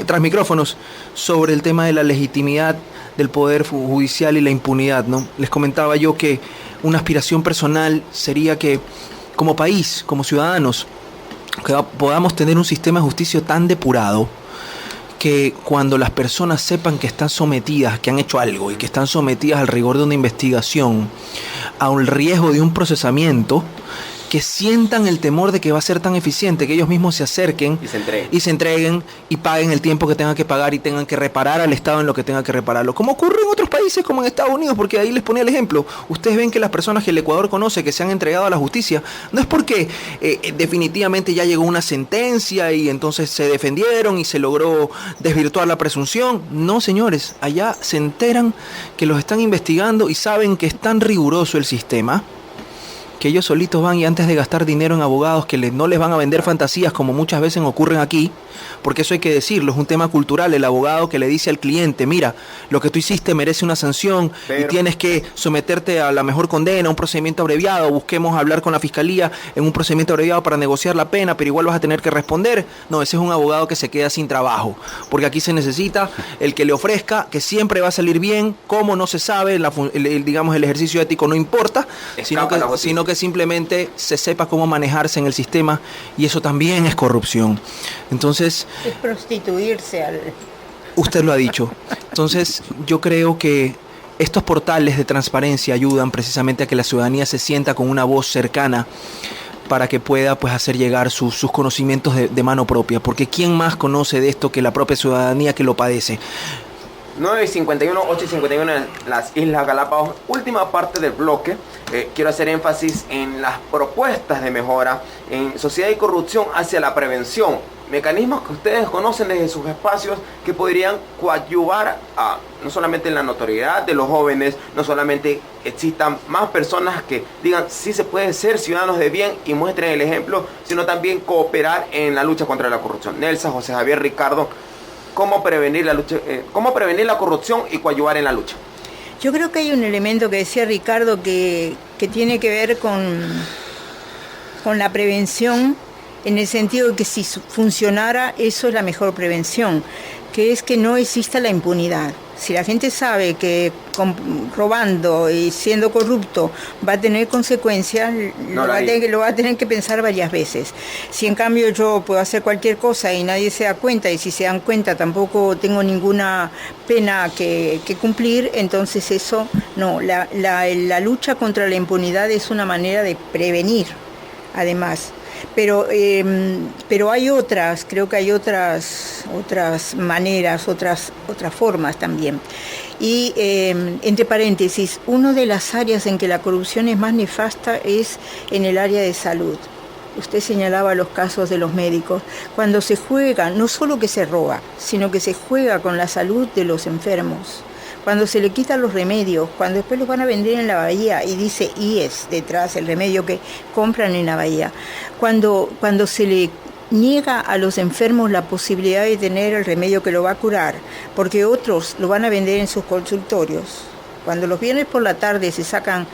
tras micrófonos sobre el tema de la legitimidad del Poder Judicial y la impunidad, ¿no? Les comentaba yo que una aspiración personal sería que como país, como ciudadanos, que podamos tener un sistema de justicia tan depurado que cuando las personas sepan que están sometidas, que han hecho algo y que están sometidas al rigor de una investigación, a un riesgo de un procesamiento, que sientan el temor de que va a ser tan eficiente, que ellos mismos se acerquen y se entreguen y paguen el tiempo que tengan que pagar y tengan que reparar al Estado en lo que tenga que repararlo. Como ocurre en otros países como en Estados Unidos, porque ahí les ponía el ejemplo. Ustedes ven que las personas que el Ecuador conoce, que se han entregado a la justicia, no es porque definitivamente ya llegó una sentencia y entonces se defendieron y se logró desvirtuar la presunción. No, señores, allá se enteran que los están investigando y saben que es tan riguroso el sistema que ellos solitos van, y antes de gastar dinero en abogados que no les van a vender fantasías como muchas veces ocurren aquí, porque eso hay que decirlo, es un tema cultural, el abogado que le dice al cliente, mira, lo que tú hiciste merece una sanción y tienes que someterte a la mejor condena, un procedimiento abreviado, busquemos hablar con la fiscalía en un procedimiento abreviado para negociar la pena, pero igual vas a tener que responder. No, ese es un abogado que se queda sin trabajo, porque aquí se necesita el que le ofrezca, que siempre va a salir bien, cómo no se sabe, digamos el ejercicio ético no importa, sino que simplemente se sepa cómo manejarse en el sistema, y eso también es corrupción. Entonces, es prostituirse al... Usted lo ha dicho. Entonces, yo creo que estos portales de transparencia ayudan precisamente a que la ciudadanía se sienta con una voz cercana para que pueda pues hacer llegar sus conocimientos de mano propia, porque ¿quién más conoce de esto que la propia ciudadanía que lo padece? 9:51, 8:51 en las Islas Galápagos. Última parte del bloque. Quiero hacer énfasis en las propuestas de mejora en sociedad y corrupción hacia la prevención. Mecanismos que ustedes conocen desde sus espacios que podrían coadyuvar a no solamente la notoriedad de los jóvenes, no solamente existan más personas que digan sí se puede ser ciudadanos de bien y muestren el ejemplo, sino también cooperar en la lucha contra la corrupción. Nelsa, José Javier, Ricardo, ¿cómo prevenir la corrupción y coadyuvar en la lucha? Yo creo que hay un elemento que decía Ricardo que tiene que ver con la prevención, en el sentido de que si funcionara, eso es la mejor prevención, que es que no exista la impunidad. Si la gente sabe que robando y siendo corrupto va a tener consecuencias, lo va a tener que pensar varias veces. Si en cambio yo puedo hacer cualquier cosa y nadie se da cuenta, y si se dan cuenta tampoco tengo ninguna pena que cumplir, entonces eso no. La lucha contra la impunidad es una manera de prevenir, además. Pero hay otras, creo que hay otras maneras, otras formas también. Y entre paréntesis, una de las áreas en que la corrupción es más nefasta es en el área de salud. Usted señalaba los casos de los médicos. Cuando se juega, no solo que se roba, sino que se juega con la salud de los enfermos. Cuando se le quitan los remedios, cuando después los van a vender en la bahía y dice IES detrás, el remedio que compran en la bahía. Cuando se le niega a los enfermos la posibilidad de tener el remedio que lo va a curar, porque otros lo van a vender en sus consultorios. Cuando los viernes por la tarde se sacan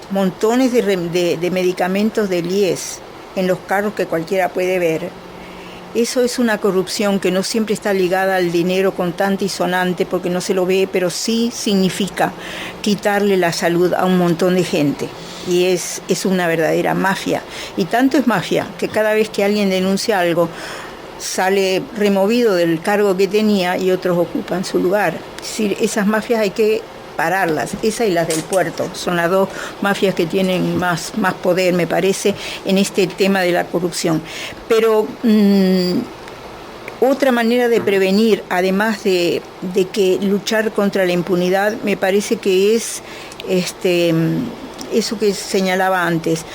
montones de medicamentos del IES en los carros que cualquiera puede ver, eso es una corrupción que no siempre está ligada al dinero contante y sonante, porque no se lo ve, pero sí significa quitarle la salud a un montón de gente. Y es una verdadera mafia. Y tanto es mafia que cada vez que alguien denuncia algo, sale removido del cargo que tenía y otros ocupan su lugar. Es decir, esas mafias hay que pararlas. Esa y las del puerto son las dos mafias que tienen más poder, me parece, en este tema de la corrupción. Pero otra manera de prevenir, además de que luchar contra la impunidad, me parece que es eso que señalaba antes,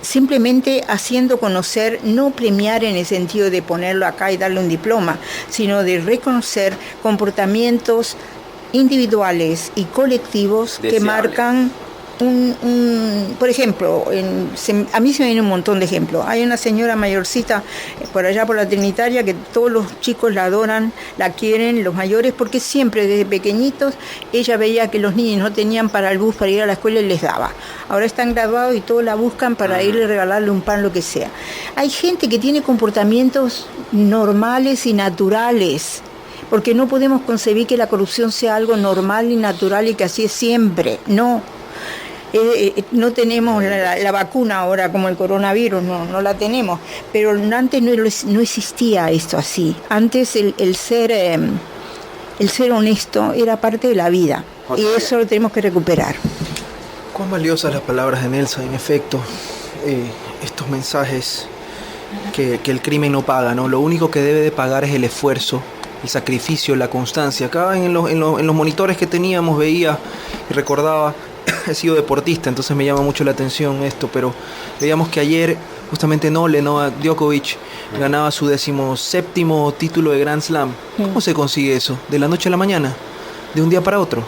simplemente haciendo conocer, no premiar en el sentido de ponerlo acá y darle un diploma, sino de reconocer comportamientos individuales y colectivos que marcan por ejemplo, a mí se me viene un montón de ejemplos. Hay una señora mayorcita por allá por la Trinitaria que todos los chicos la adoran, la quieren, los mayores, porque siempre desde pequeñitos ella veía que los niños no tenían para el bus para ir a la escuela y les daba. Ahora están graduados y todos la buscan para irle a regalarle un pan, lo que sea. Hay gente que tiene comportamientos normales y naturales, porque no podemos concebir que la corrupción sea algo normal y natural y que así es siempre. No tenemos la vacuna ahora como el coronavirus, no la tenemos, pero antes no existía esto así. Antes el ser honesto era parte de la vida, y eso lo tenemos que recuperar. Cuán valiosas las palabras de Nelsa, en efecto, estos mensajes que el crimen no paga, ¿no? Lo único que debe de pagar es el esfuerzo, el sacrificio, la constancia. Acá en los monitores que teníamos veía y recordaba, he sido deportista, entonces me llama mucho la atención esto, pero veíamos que ayer justamente Novak Djokovic ganaba su 17º título de Grand Slam. ¿Cómo se consigue eso? ¿De la noche a la mañana? ¿De un día para otro?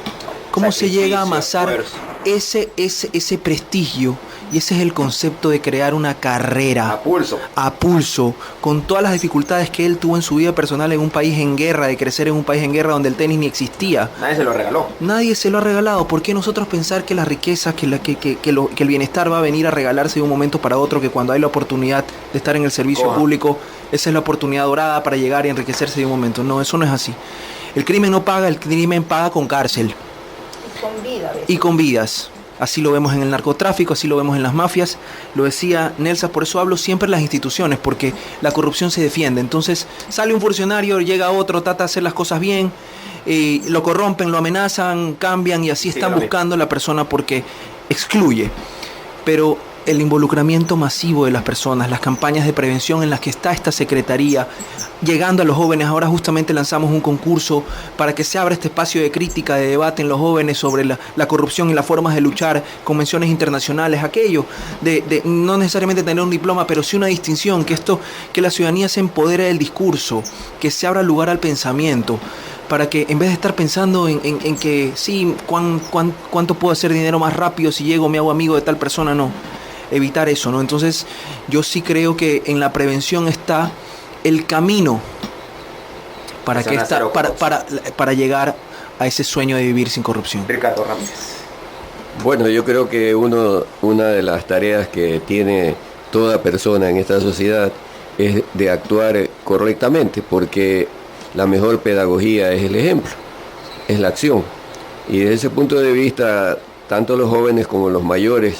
¿Cómo se llega a amasar ese prestigio? Y ese es el concepto de crear una carrera a pulso, con todas las dificultades que él tuvo en su vida personal en un país en guerra, de crecer en un país en guerra donde el tenis ni existía. Nadie se lo regaló. Nadie se lo ha regalado. ¿Por qué nosotros pensar que la riqueza, que el bienestar va a venir a regalarse de un momento para otro, que cuando hay la oportunidad de estar en el servicio público, esa es la oportunidad dorada para llegar y enriquecerse de un momento? No, eso no es así. El crimen no paga, el crimen paga con cárcel. Y con vidas. Así lo vemos en el narcotráfico, así lo vemos en las mafias. Lo decía Nelsa, por eso hablo siempre de las instituciones, porque la corrupción se defiende. Entonces sale un funcionario, llega otro, trata de hacer las cosas bien, lo corrompen, lo amenazan, cambian y así están buscando a la persona porque excluye. Pero el involucramiento masivo de las personas, las campañas de prevención en las que está esta secretaría, llegando a los jóvenes. Ahora justamente lanzamos un concurso para que se abra este espacio de crítica, de debate en los jóvenes sobre la corrupción y las formas de luchar, convenciones internacionales, aquello de no necesariamente tener un diploma, pero sí una distinción, que la ciudadanía se empodere del discurso, que se abra lugar al pensamiento, para que en vez de estar pensando en que sí, cuánto puedo hacer dinero más rápido si llego, me hago amigo de tal persona, no. Evitar eso, ¿no? Entonces yo sí creo que en la prevención está el camino para llegar a ese sueño de vivir sin corrupción. Ricardo Ramírez. Bueno, yo creo que una de las tareas que tiene toda persona en esta sociedad es de actuar correctamente, porque la mejor pedagogía es el ejemplo, es la acción. Y desde ese punto de vista, tanto los jóvenes como los mayores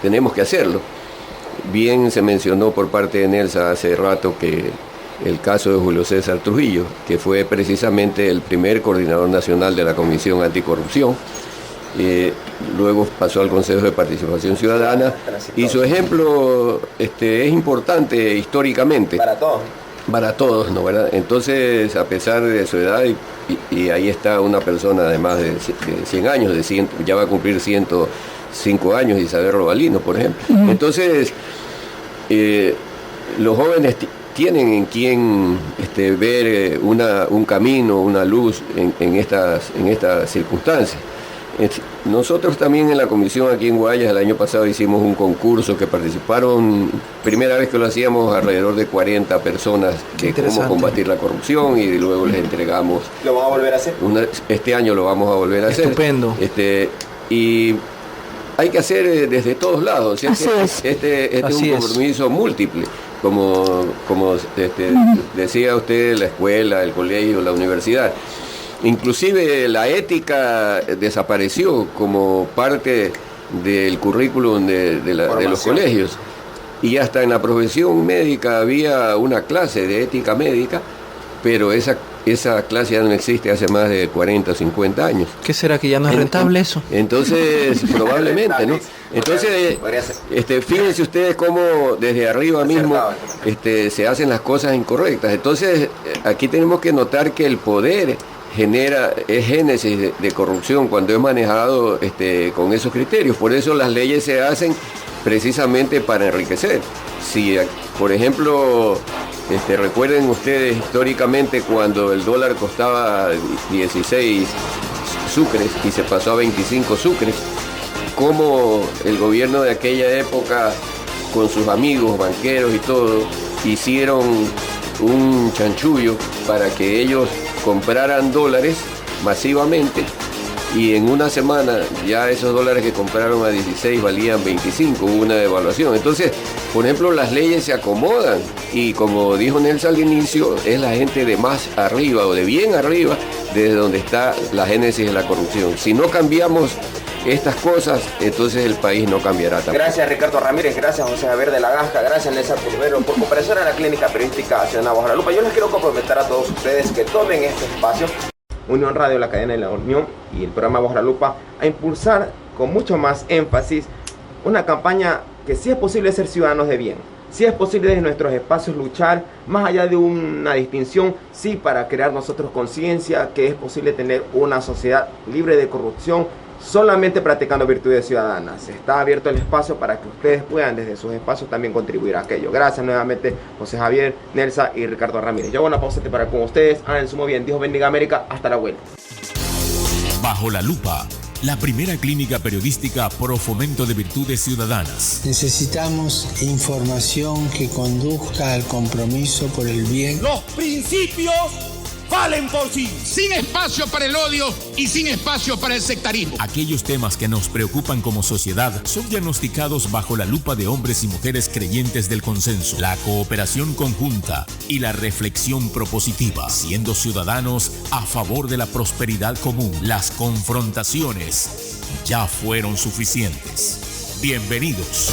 tenemos que hacerlo. Bien se mencionó por parte de Nelsa hace rato que el caso de Julio César Trujillo, que fue precisamente el primer coordinador nacional de la Comisión Anticorrupción, luego pasó al Consejo de Participación Ciudadana, y su ejemplo es importante históricamente. Para todos, ¿no? ¿Verdad? Entonces, a pesar de su edad, y ahí está una persona de más de 100 años, ya va a cumplir 105 años, Isabel Robalino, por ejemplo. Entonces, los jóvenes tienen en quien ver un camino, una luz en estas circunstancias. Nosotros también en la comisión aquí en Guayas el año pasado hicimos un concurso que participaron, primera vez que lo hacíamos, alrededor de 40 personas de cómo combatir la corrupción, y luego les entregamos. ¿Lo vamos a volver a hacer? Este año lo vamos a volver a hacer. Estupendo. Y hay que hacer desde todos lados. Este es un compromiso múltiple. Como decía usted, la escuela, el colegio, la universidad. Inclusive la ética desapareció como parte del currículum de los colegios, y hasta en la profesión médica había una clase de ética médica, pero esa clase ya no existe hace más de 40 o 50 años. ¿Qué será, que ya no es rentable eso? Entonces, probablemente, ¿no? Entonces, fíjense ustedes cómo desde arriba mismo se hacen las cosas incorrectas. Entonces, aquí tenemos que notar que el poder es génesis de corrupción cuando es manejado con esos criterios. Por eso las leyes se hacen precisamente para enriquecer. Si, por ejemplo, recuerden ustedes históricamente cuando el dólar costaba 16 sucres y se pasó a 25 sucres, cómo el gobierno de aquella época, con sus amigos banqueros y todo, hicieron un chanchullo para que ellos compraran dólares masivamente, y en una semana ya esos dólares que compraron a 16 valían 25, hubo una devaluación. Entonces, por ejemplo, las leyes se acomodan, y como dijo Nelson al inicio, es la gente de más arriba o de bien arriba desde donde está la génesis de la corrupción. Si no cambiamos estas cosas, entonces el país no cambiará tampoco. Gracias Ricardo Ramírez, gracias José Javier de la Gasca, gracias Nelson Pulvero por comparecer a la Clínica Periodística Ciudadana Bajo la Lupa. Yo les quiero comprometer a todos ustedes que tomen este espacio, Unión Radio, la cadena de la Unión y el programa Bajo la Lupa, a impulsar con mucho más énfasis una campaña que sí es posible ser ciudadanos de bien, sí es posible desde nuestros espacios luchar más allá de una distinción, sí, para crear nosotros conciencia que es posible tener una sociedad libre de corrupción, solamente practicando virtudes ciudadanas. Está abierto el espacio para que ustedes puedan desde sus espacios también contribuir a aquello. Gracias nuevamente José Javier, Nelsa y Ricardo Ramírez. Yo hago una pausa para con ustedes. Hagan su muy bien. Dios bendiga América. Hasta la vuelta. Bajo la Lupa, la primera clínica periodística pro fomento de virtudes ciudadanas. Necesitamos información que conduzca al compromiso por el bien. Los principios valen por sí. Sin espacio para el odio y sin espacio para el sectarismo. Aquellos temas que nos preocupan como sociedad son diagnosticados bajo la lupa de hombres y mujeres creyentes del consenso, la cooperación conjunta y la reflexión propositiva, siendo ciudadanos a favor de la prosperidad común. Las confrontaciones ya fueron suficientes. Bienvenidos.